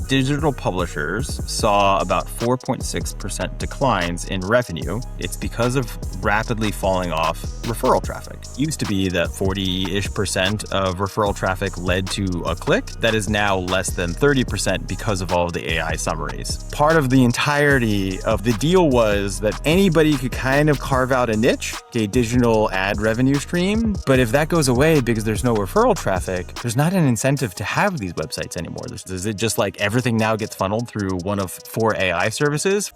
digital publishers saw about 4.6% declines in revenue. It's because of rapidly falling off referral traffic. It used to be that 40-ish% of referral traffic led to a click. That is now less than 30% because of all of the AI summaries. Part of the entirety of the deal was that anybody could kind of carve out a niche, a digital ad revenue stream. But if that goes away because there's no referral traffic, there's not an incentive to have these websites anymore. Is it just like everything now gets funneled through one of 4 AI services?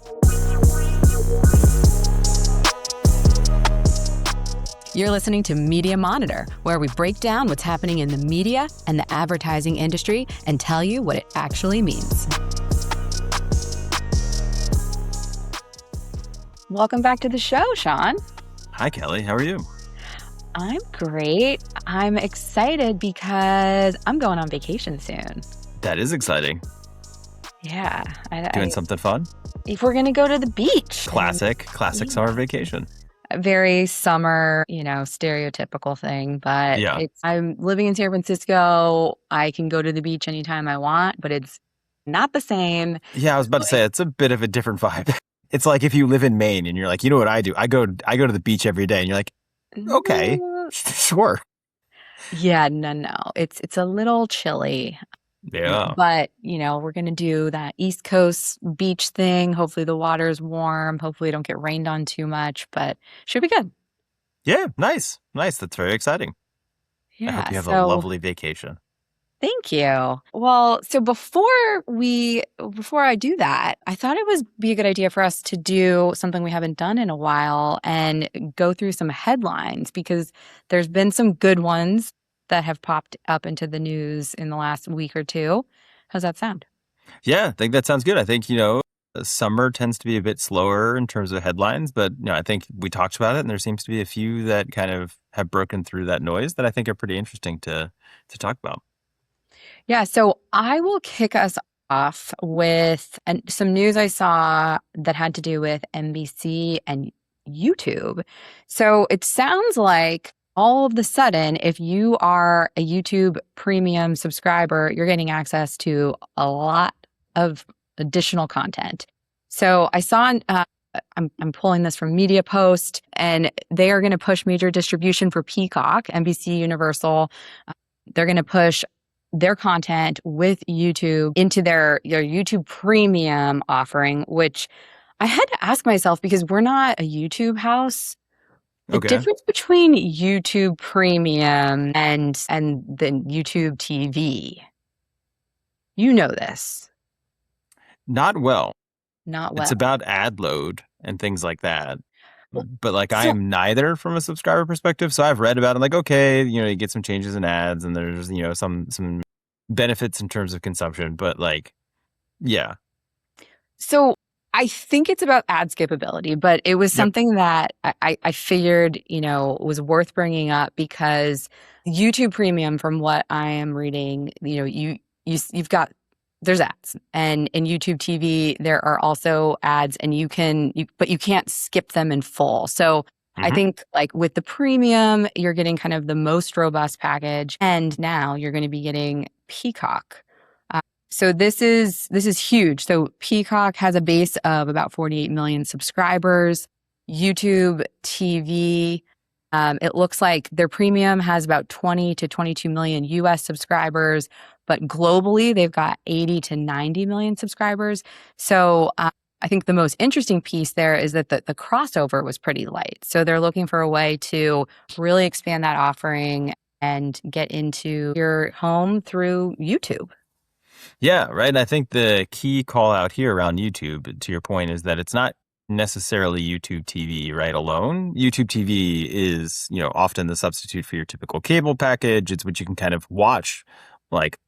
You're listening to Media Monitor, where we break down what's happening in the media and the advertising industry and tell you what it actually means. Welcome back to the show, Sean. Hi, Kelly. How are you? I'm great. I'm excited because I'm going on vacation soon. That is exciting. Yeah. Doing something fun? If we're going to go to the beach. Classic summer vacation. Very summer, stereotypical thing. But Yeah. I'm living in San Francisco. I can go to the beach anytime I want, but it's not the same. Yeah, I was about to say, it's a bit of a different vibe. It's like if you live in Maine and you're like, you know what I do? I go to the beach every day. And you're like, okay, sure. Yeah, no. It's a little chilly. Yeah. But, we're going to do that East Coast beach thing. Hopefully the water's warm. Hopefully it don't get rained on too much, but should be good. Yeah, nice. That's very exciting. Yeah, I hope you have a lovely vacation. Thank you. Well, so before I do that, I thought it would be a good idea for us to do something we haven't done in a while and go through some headlines, because there's been some good ones that have popped up into the news in the last week or two. How's that sound? Yeah, I think that sounds good. I think, summer tends to be a bit slower in terms of headlines, but I think we talked about it and there seems to be a few that kind of have broken through that noise that I think are pretty interesting to talk about. Yeah, so I will kick us off with some news I saw that had to do with NBC and YouTube. So it sounds like all of the sudden, if you are a YouTube premium subscriber, you're getting access to a lot of additional content. So I saw, I'm pulling this from Media Post, and they are going to push major distribution for Peacock, NBC Universal. They're going to push their content with YouTube into their YouTube premium offering, which I had to ask myself because we're not a YouTube house. The difference between YouTube Premium and the YouTube TV. You know this. Not well. It's about ad load and things like that. But I am neither from a subscriber perspective. So I've read about it. I'm like, okay, you get some changes in ads and there's, some benefits in terms of consumption. But yeah. So I think it's about ad skippability, but it was something that I figured, was worth bringing up because YouTube Premium, from what I am reading, you've got, there's ads, and in YouTube TV there are also ads, and but you can't skip them in full. So I think with the premium, you're getting kind of the most robust package, and now you're going to be getting Peacock. So this is huge. So Peacock has a base of about 48 million subscribers. YouTube TV, it looks like their premium has about 20 to 22 million US subscribers, but globally they've got 80 to 90 million subscribers. So I think the most interesting piece there is that the crossover was pretty light. So they're looking for a way to really expand that offering and get into your home through YouTube. Yeah, right. And I think the key call out here around YouTube, to your point, is that it's not necessarily YouTube TV, right, alone. YouTube TV is, often the substitute for your typical cable package. It's what you can kind of watch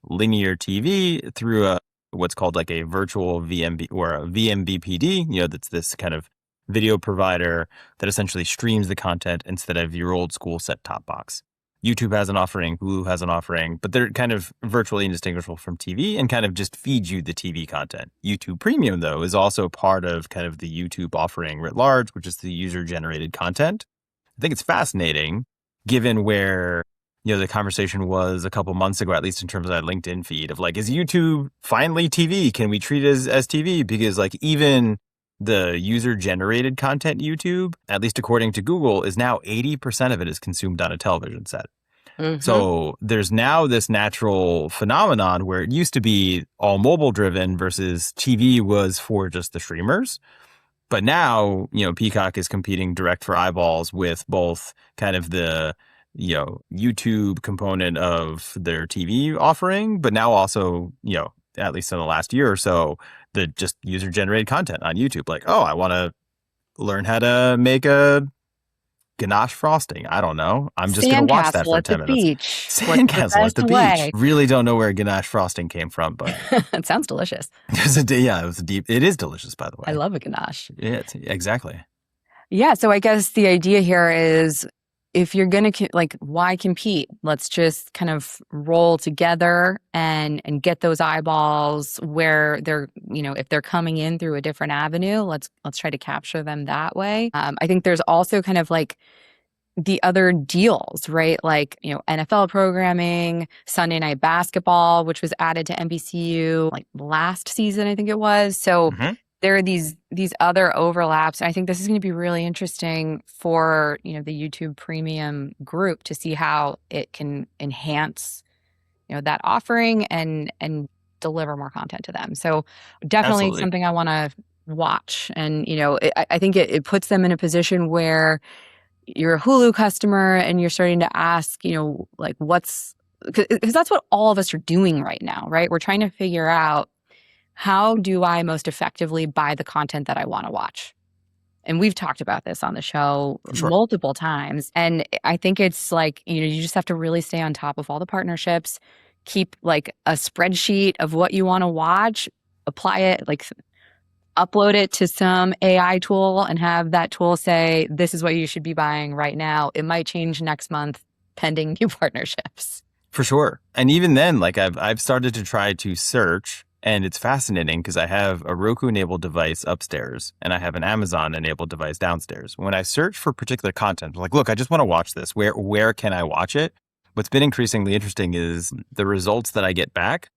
linear TV through what's called a virtual VMB or a vMVPD, that's this kind of video provider that essentially streams the content instead of your old school set-top box. YouTube has an offering, Hulu has an offering, but they're kind of virtually indistinguishable from TV and kind of just feed you the TV content. YouTube Premium, though, is also part of kind of the YouTube offering writ large, which is the user-generated content. I think it's fascinating, given where the conversation was a couple months ago, at least in terms of that LinkedIn feed of like, is YouTube finally TV? Can we treat it as TV? Because like even the user generated content YouTube, at least according to Google, is now 80% of it is consumed on a television set. Mm-hmm. So there's now this natural phenomenon where it used to be all mobile driven versus TV was for just the streamers. But now, Peacock is competing direct for eyeballs with both kind of the, YouTube component of their TV offering, but now also, at least in the last year or so, the just user generated content on YouTube. Like, oh, I want to learn how to make a ganache frosting. I don't know. I'm just going to watch that Sandcastle for at the 10 minutes. beach. What's the Sandcastle at best the beach. way? Really don't know where ganache frosting came from, but It sounds delicious. it is delicious, by the way. I love a ganache. Yeah, exactly. Yeah. So I guess the idea here is if you're going to, like, why compete? Let's just kind of roll together and get those eyeballs where they're, if they're coming in through a different avenue, let's try to capture them that way. I think there's also kind of like the other deals, right? Like, NFL programming, Sunday Night Basketball, which was added to NBCU like last season, I think it was. So there are these other overlaps. And I think this is going to be really interesting for, the YouTube Premium group to see how it can enhance, that offering and deliver more content to them. So definitely Absolutely. something I want to watch. And, I think it puts them in a position where you're a Hulu customer and you're starting to ask, like because that's what all of us are doing right now, right? We're trying to figure out, how do I most effectively buy the content that I want to watch? And we've talked about this on the show multiple times. And I think it's like, you just have to really stay on top of all the partnerships, keep like a spreadsheet of what you want to watch, apply it, like upload it to some AI tool and have that tool say, this is what you should be buying right now. It might change next month pending new partnerships. For sure. And even then, like I've started to try to search, and it's fascinating because I have a Roku enabled device upstairs and I have an Amazon enabled device downstairs. When I search for particular content, like, look, I just want to watch this. Where can I watch it? What's been increasingly interesting is the results that I get back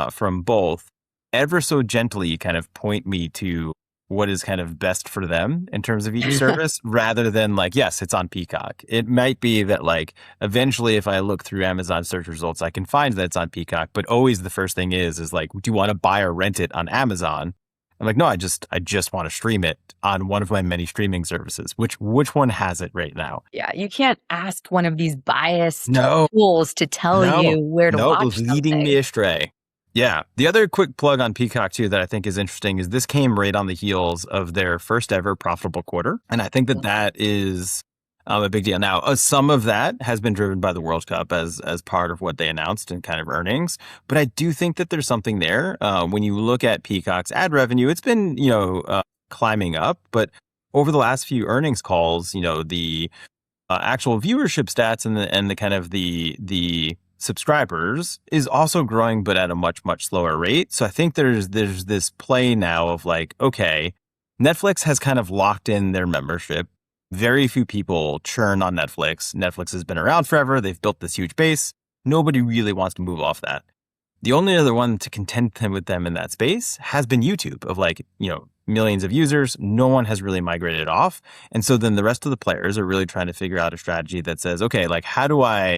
from both ever so gently kind of point me to what is kind of best for them in terms of each service, rather than like, yes, it's on Peacock. It might be that like eventually if I look through Amazon search results, I can find that it's on Peacock, but always the first thing is like, do you want to buy or rent it on Amazon? I'm like, no, I just want to stream it on one of my many streaming services. Which one has it right now? Yeah, you can't ask one of these biased tools to tell you where to watch something. Leading me astray. Yeah. The other quick plug on Peacock, too, that I think is interesting is this came right on the heels of their first ever profitable quarter. And I think that is a big deal. Now, some of that has been driven by the World Cup as part of what they announced in kind of earnings. But I do think that there's something there. When you look at Peacock's ad revenue, it's been, climbing up. But over the last few earnings calls, the actual viewership stats and the kind of the subscribers is also growing, but at a much, much slower rate. So I think there's this play now of like, okay, Netflix has kind of locked in their membership. Very few people churn on Netflix. Netflix has been around forever. They've built this huge base. Nobody really wants to move off that. The only other one to contend with them in that space has been YouTube of like, millions of users. No one has really migrated off. And so then the rest of the players are really trying to figure out a strategy that says, okay, like how do I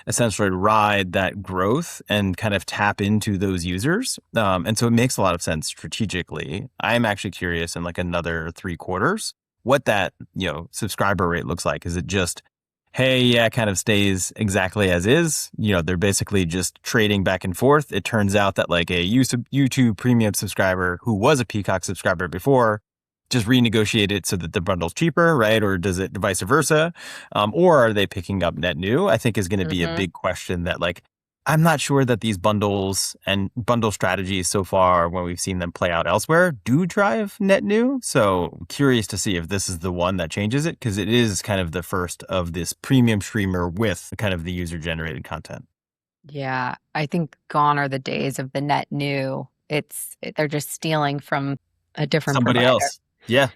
essentially ride that growth and kind of tap into those users. And so it makes a lot of sense strategically. I'm actually curious in like another 3 quarters, what that, subscriber rate looks like. Is it just, hey, yeah, it kind of stays exactly as is? They're basically just trading back and forth. It turns out that like a YouTube Premium subscriber who was a Peacock subscriber before just renegotiate it so that the bundle's cheaper, right? Or does it vice versa? Or are they picking up net new? I think is going to be a big question that like, I'm not sure that these bundles and bundle strategies so far, when we've seen them play out elsewhere, do drive net new. So curious to see if this is the one that changes it, because it is kind of the first of this premium streamer with kind of the user generated content. Yeah, I think gone are the days of the net new. They're just stealing from a different somebody provider. Else. Yeah.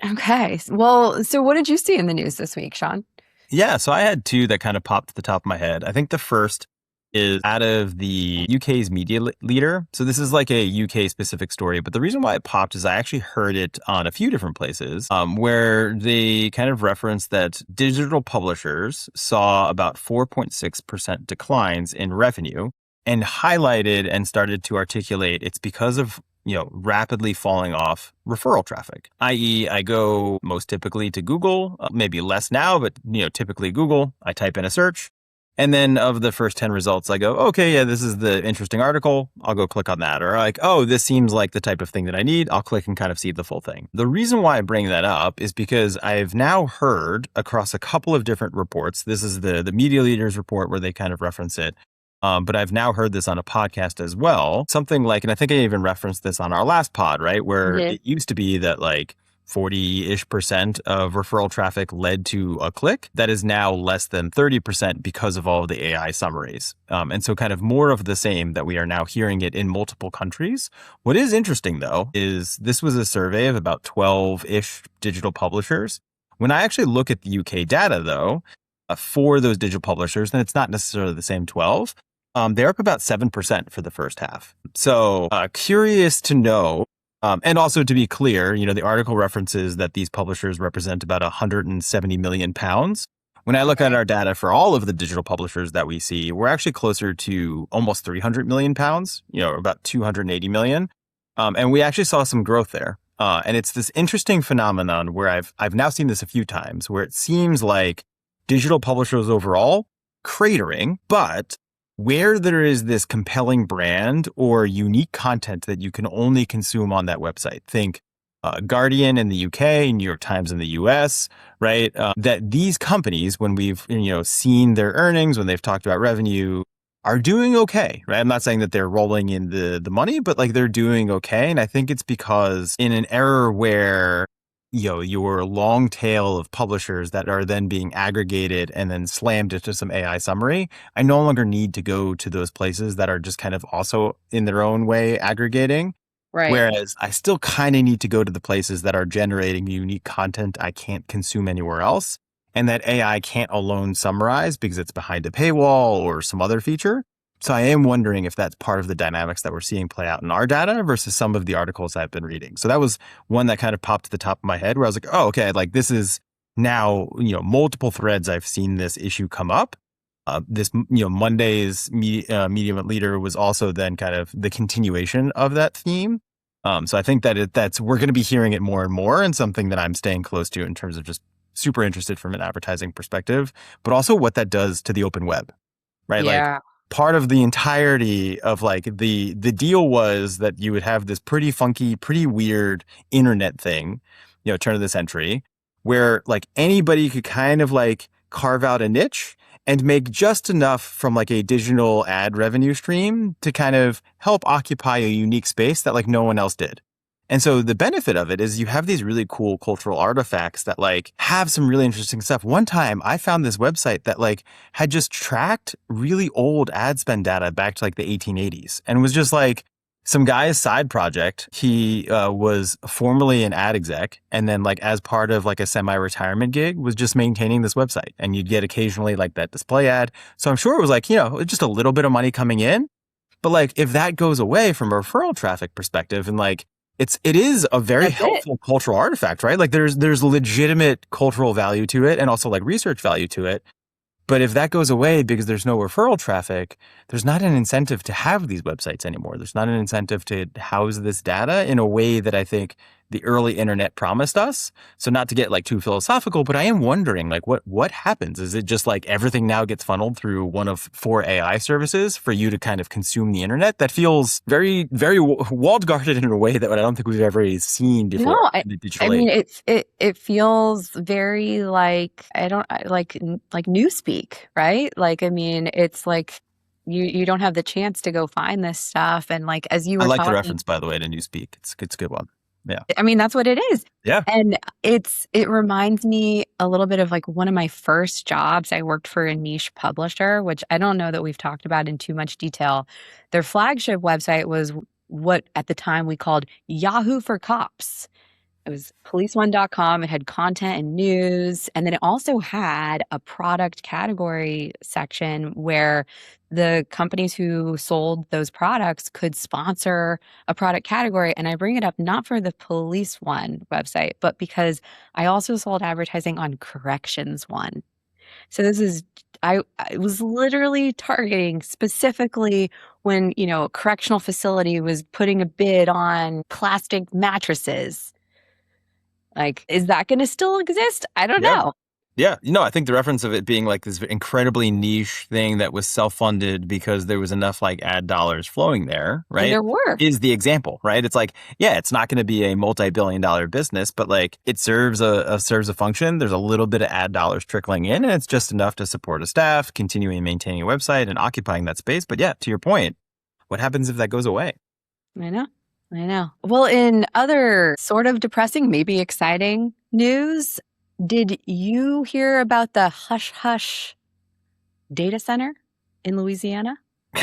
Okay. Well, so what did you see in the news this week, Sean? Yeah, so I had two that kind of popped to the top of my head. I think the first is out of the UK's media leader. So this is like a UK specific story, but the reason why it popped is I actually heard it on a few different places where they kind of referenced that digital publishers saw about 4.6% declines in revenue and highlighted and started to articulate it's because of rapidly falling off referral traffic, i.e. I go most typically to Google, maybe less now, but typically Google, I type in a search. And then of the first 10 results, I go, okay, yeah, this is the interesting article. I'll go click on that. Or like, oh, this seems like the type of thing that I need. I'll click and kind of see the full thing. The reason why I bring that up is because I've now heard across a couple of different reports, this is the media leaders report where they kind of reference it. But I've now heard this on a podcast as well. Something like, and I think I even referenced this on our last pod, right? Where it used to be that like 40-ish% of referral traffic led to a click. That is now less than 30% because of all of the AI summaries. And so kind of more of the same that we are now hearing it in multiple countries. What is interesting though, is this was a survey of about 12-ish digital publishers. When I actually look at the UK data though, for those digital publishers, then it's not necessarily the same 12. They're up about 7% for the first half. So curious to know. And also to be clear, the article references that these publishers represent about 170 million pounds. When I look at our data for all of the digital publishers that we see, we're actually closer to almost 300 million pounds, about 280 million. And we actually saw some growth there. And it's this interesting phenomenon where I've now seen this a few times where it seems like digital publishers overall cratering, but where there is this compelling brand or unique content that you can only consume on that website, think Guardian in the UK, New York Times in the US, right? That these companies, when we've seen their earnings, when they've talked about revenue, are doing okay, right? I'm not saying that they're rolling in the money, but like they're doing okay. And I think it's because in an era where your long tail of publishers that are then being aggregated and then slammed into some AI summary, I no longer need to go to those places that are just kind of also in their own way aggregating. Right. Whereas I still kind of need to go to the places that are generating unique content I can't consume anywhere else, and that AI can't alone summarize because it's behind a paywall or some other feature. So I am wondering if that's part of the dynamics that we're seeing play out in our data versus some of the articles I've been reading. So that was one that kind of popped to the top of my head where I was like, oh, okay, like this is now, multiple threads I've seen this issue come up. This, Monday's media leader was also then kind of the continuation of that theme. So I think that we're going to be hearing it more and more, and something that I'm staying close to in terms of just super interested from an advertising perspective, but also what that does to the open web, right? Yeah. Like part of the entirety of like the deal was that you would have this pretty funky, pretty weird internet thing, turn of the century, where like anybody could kind of like carve out a niche and make just enough from like a digital ad revenue stream to kind of help occupy a unique space that like no one else did. And so the benefit of it is you have these really cool cultural artifacts that like have some really interesting stuff. One time I found this website that like had just tracked really old ad spend data back to like the 1880s and was just like some guy's side project. He was formerly an ad exec, and then like as part of like a semi-retirement gig was just maintaining this website, and you'd get occasionally like that display ad. So I'm sure it was like, just a little bit of money coming in. But like if that goes away from a referral traffic perspective, and like it is a very helpful cultural artifact, right? Like there's legitimate cultural value to it and also like research value to it. But if that goes away because there's no referral traffic, there's not an incentive to have these websites anymore. There's not an incentive to house this data in a way that I think the early internet promised us. So not to get like too philosophical, but I am wondering like what happens? Is it just like everything now gets funneled through one of 4 AI services for you to kind of consume the internet? That feels very, very walled guarded in a way that I don't think we've ever seen before. No, in the digital mean age. it feels very like like newspeak, right? Like I mean it's like you don't have the chance to go find this stuff, and like as you were I like the talking, reference, by the way, to Newspeak. It's a good one. Yeah. I mean that's what it is. Yeah. And it reminds me a little bit of like one of my first jobs. I worked for a niche publisher, which I don't know that we've talked about in too much detail. Their flagship website was what at the time we called Yahoo for Cops. It was policeone.com. It had content and news. And then it also had a product category section where the companies who sold those products could sponsor a product category. And I bring it up not for the Police One website, but because I also sold advertising on Corrections One. So this is, I was literally targeting specifically when, a correctional facility was putting a bid on plastic mattresses. Like, is that going to still exist? I don't Yeah. know. Yeah. I think the reference of it being like this incredibly niche thing that was self-funded because there was enough like ad dollars flowing there, And right? there were. Is the example, right? It's like, yeah, it's not going to be a multi-billion-dollar business, but like it serves a function. There's a little bit of ad dollars trickling in, and it's just enough to support a staff, continuing maintaining a website and occupying that space. But yeah, to your point, what happens if that goes away? I know. Well, in other sort of depressing, maybe exciting news, did you hear about the Hush Hush data center in Louisiana?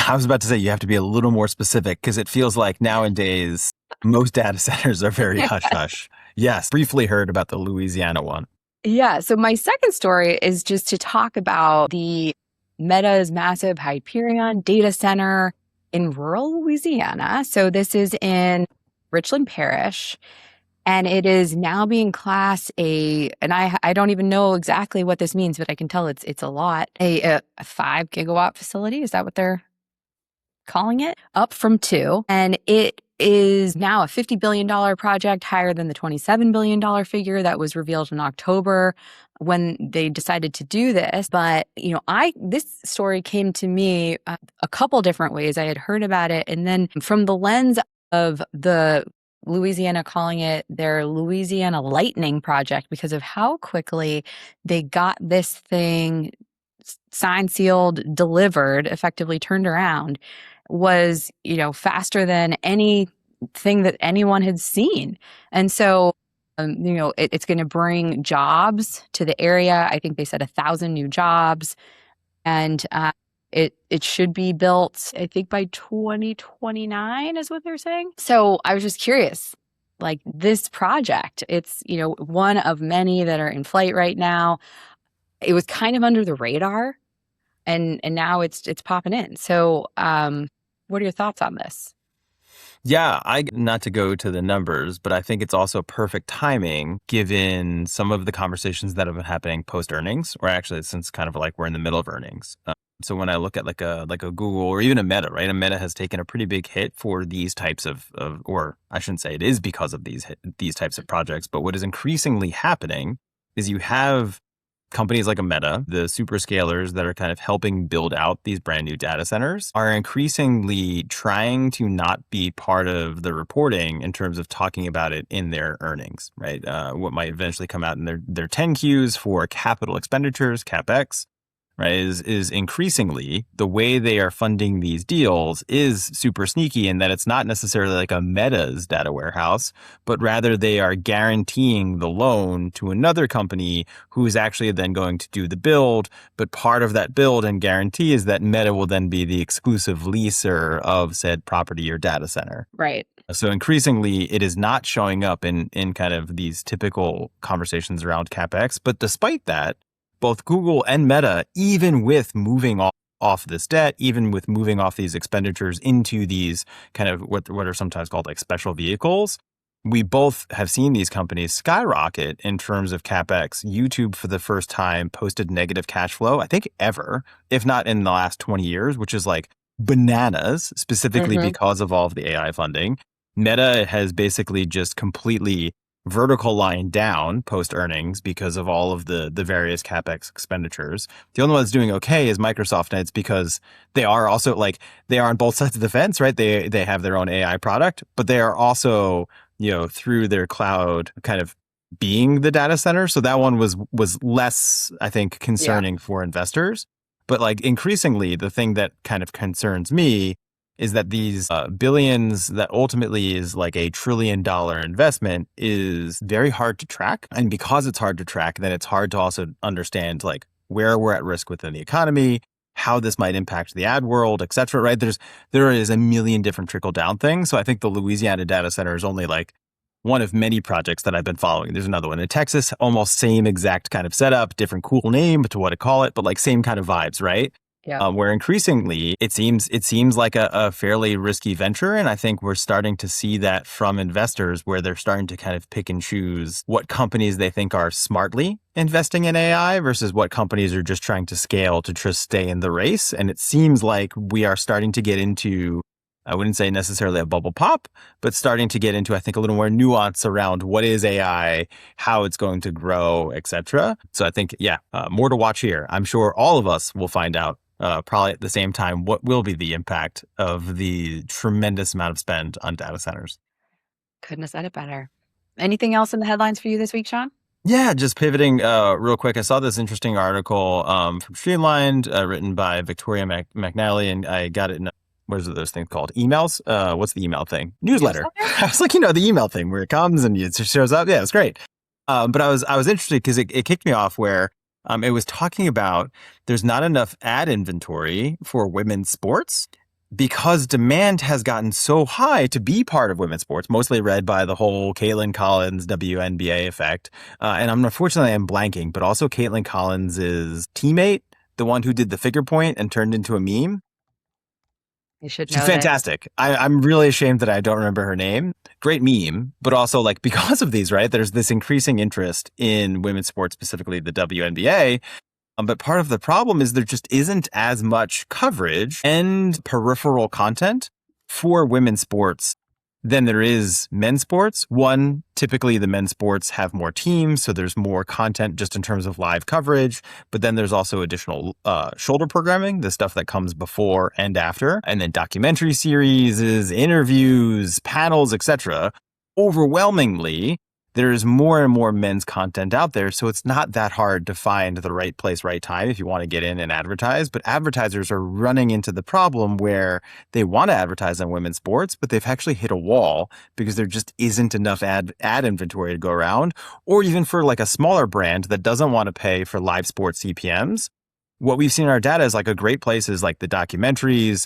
I was about to say you have to be a little more specific because it feels like nowadays most data centers are very hush hush. Yes, briefly heard about the Louisiana one. Yeah. So my second story is just to talk about the Meta's massive Hyperion data center in rural Louisiana. So this is in Richland Parish. And it is now being classed and I don't even know exactly what this means, but I can tell it's a lot. A 5 gigawatt facility. Is that what they're calling it? Up from 2. And it is now a $50 billion project, higher than the $27 billion figure that was revealed in October when they decided to do this. But, this story came to me a couple different ways. I had heard about it. And then from the lens of the Louisiana calling it their Louisiana Lightning Project because of how quickly they got this thing signed, sealed, delivered, effectively turned around, was, faster than anything that anyone had seen. And so, it's going to bring jobs to the area. I think they said 1,000 new jobs. And it should be built, I think, by 2029 is what they're saying. So I was just curious, like this project, it's, one of many that are in flight right now. It was kind of under the radar and now it's popping in. So what are your thoughts on this? Yeah, not to go to the numbers, but I think it's also perfect timing given some of the conversations that have been happening post earnings, or actually since kind of like we're in the middle of earnings. So when I look at like a Google or even a Meta, right? A Meta has taken a pretty big hit for these types of or I shouldn't say it is because of these types of projects, but what is increasingly happening is you have companies like a Meta, the superscalers that are kind of helping build out these brand new data centers, are increasingly trying to not be part of the reporting in terms of talking about it in their earnings, right? What might eventually come out in their 10Qs for capital expenditures, CapEx, right, is increasingly the way they are funding these deals is super sneaky in that it's not necessarily like a Meta's data warehouse, but rather they are guaranteeing the loan to another company who is actually then going to do the build. But part of that build and guarantee is that Meta will then be the exclusive leaser of said property or data center. Right. So increasingly, it is not showing up in kind of these typical conversations around CapEx. But despite that, both Google and Meta, even with moving off this debt, even with moving off these expenditures into these kind of what are sometimes called like special vehicles, we both have seen these companies skyrocket in terms of CapEx. YouTube, for the first time, posted negative cash flow, I think ever, if not in the last 20 years, which is like bananas, specifically because of all of the AI funding. Meta has basically just completely vertical line down post earnings because of all of the various CapEx expenditures. The only one that's doing okay is Microsoft, and it's because they are also like they are on both sides of the fence, right? They have their own AI product, but they are also, through their cloud kind of being the data center. So that one was less, I think, concerning for investors. But like increasingly, the thing that kind of concerns me is that these billions that ultimately is like $1 trillion investment is very hard to track. And because it's hard to track, then it's hard to also understand like where we're at risk within the economy, how this might impact the ad world, et cetera, right? There is a million different trickle down things. So I think the Louisiana data center is only like one of many projects that I've been following. There's another one in Texas, almost same exact kind of setup, different cool name to what to call it, but like same kind of vibes, right? Yeah. Where increasingly it seems like a fairly risky venture. And I think we're starting to see that from investors where they're starting to kind of pick and choose what companies they think are smartly investing in AI versus what companies are just trying to scale to just stay in the race. And it seems like we are starting to get into, I wouldn't say necessarily a bubble pop, but starting to get into, I think, a little more nuance around what is AI, how it's going to grow, et cetera. So I think, more to watch here. I'm sure all of us will find out probably at the same time what will be the impact of the tremendous amount of spend on data centers. Couldn't have said it better. Anything else in the headlines for you this week, Sean? Yeah, just pivoting real quick. I saw this interesting article from Streamlined written by Victoria McNally, and I got it in, what are those things called? Emails? What's the email thing? Newsletter. I was like, the email thing where it comes and it shows up. Yeah, it's great. But I was interested because it kicked me off where it was talking about there's not enough ad inventory for women's sports because demand has gotten so high to be part of women's sports, mostly read by the whole Caitlin Collins WNBA effect. And unfortunately, I'm blanking, but also Caitlin Collins' teammate, the one who did the figure point and turned into a meme. You should know. She's fantastic. I'm really ashamed that I don't remember her name. Great meme, but also like because of these, right? There's this increasing interest in women's sports, specifically the WNBA. But part of the problem is there just isn't as much coverage and peripheral content for women's sports than there is men's sports. One, typically the men's sports have more teams, so there's more content just in terms of live coverage. But then there's also additional shoulder programming, the stuff that comes before and after, and then documentary series, interviews, panels, etc. Overwhelmingly, there's more and more men's content out there, so it's not that hard to find the right place, right time if you want to get in and advertise. But advertisers are running into the problem where they want to advertise on women's sports, but they've actually hit a wall because there just isn't enough ad inventory to go around. Or even for like a smaller brand that doesn't want to pay for live sports CPMs, what we've seen in our data is like a great place is like the documentaries.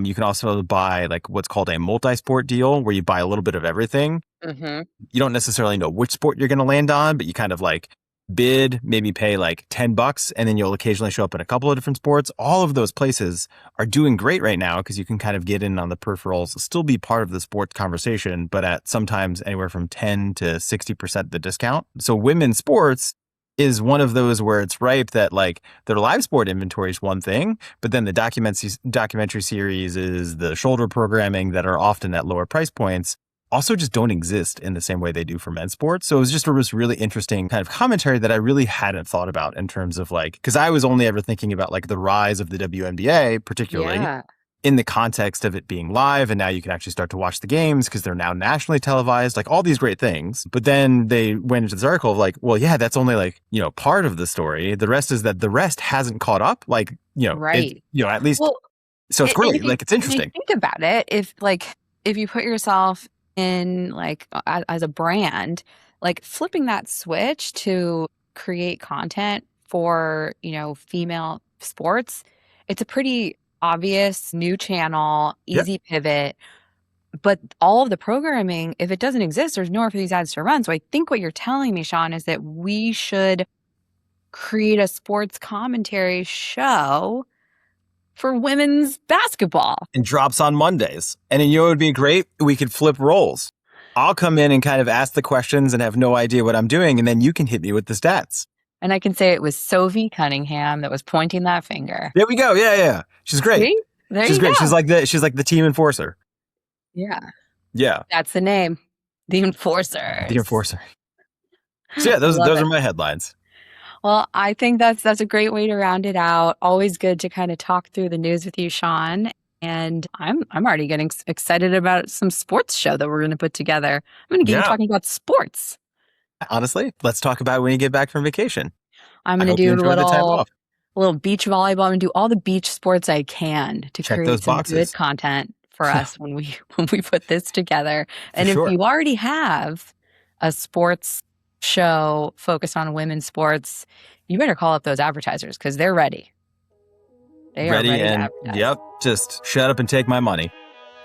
You can also buy like what's called a multi-sport deal where you buy a little bit of everything. Mm-hmm. You don't necessarily know which sport you're going to land on, but you kind of like bid, maybe pay like $10, and then you'll occasionally show up in a couple of different sports. All of those places are doing great right now because you can kind of get in on the peripherals, still be part of the sports conversation, but at sometimes anywhere from 10 to 60% the discount. So women's sports is one of those where it's ripe that like their live sport inventory is one thing, but then the documentary series is the shoulder programming that are often at lower price points also just don't exist in the same way they do for men's sports. So it was just a really interesting kind of commentary that I really hadn't thought about in terms of like, because I was only ever thinking about like the rise of the WNBA, particularly in the context of it being live. And now you can actually start to watch the games because they're now nationally televised, like all these great things. But then they went into this article of like, well, yeah, that's only like, part of the story. The rest is that the rest hasn't caught up. Like, right. At least, well, so it's great. Like it's interesting. Think about it. If you put yourself in like as a brand, like flipping that switch to create content for, female sports, it's a pretty obvious new channel, easy pivot. But all of the programming, if it doesn't exist, there's nowhere for these ads to run. So I think what you're telling me, Sean, is that we should create a sports commentary show for women's basketball. And drops on Mondays. And then, it would be great. We could flip roles. I'll come in and kind of ask the questions and have no idea what I'm doing. And then you can hit me with the stats. And I can say it was Sophie Cunningham that was pointing that finger. There we go. Yeah. She's great. See? She's great. Go. She's like the team enforcer. Yeah. That's the name. The Enforcer. The Enforcer. So yeah, those are my headlines. Well, I think that's a great way to round it out. Always good to kind of talk through the news with you, Sean. And I'm already getting excited about some sports show that we're going to put together. I'm going to get you talking about sports. Honestly, let's talk about when you get back from vacation. I'm going to do a little beach volleyball. I'm going to do all the beach sports I can to create some good content for us when we put this together. And if you already have a sports show focused on women's sports, you better call up those advertisers because they're ready. They are ready and to advertise. Just shut up and take my money.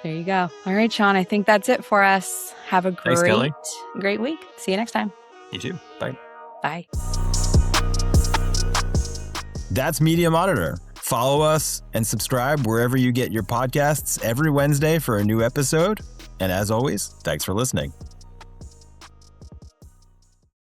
There you go. All right, Sean, I think that's it for us. Have a Thanks, Kelly. great week. See you next time. You too. Bye. Bye. That's Media Monitor. Follow us and subscribe wherever you get your podcasts every Wednesday for a new episode. And as always, thanks for listening.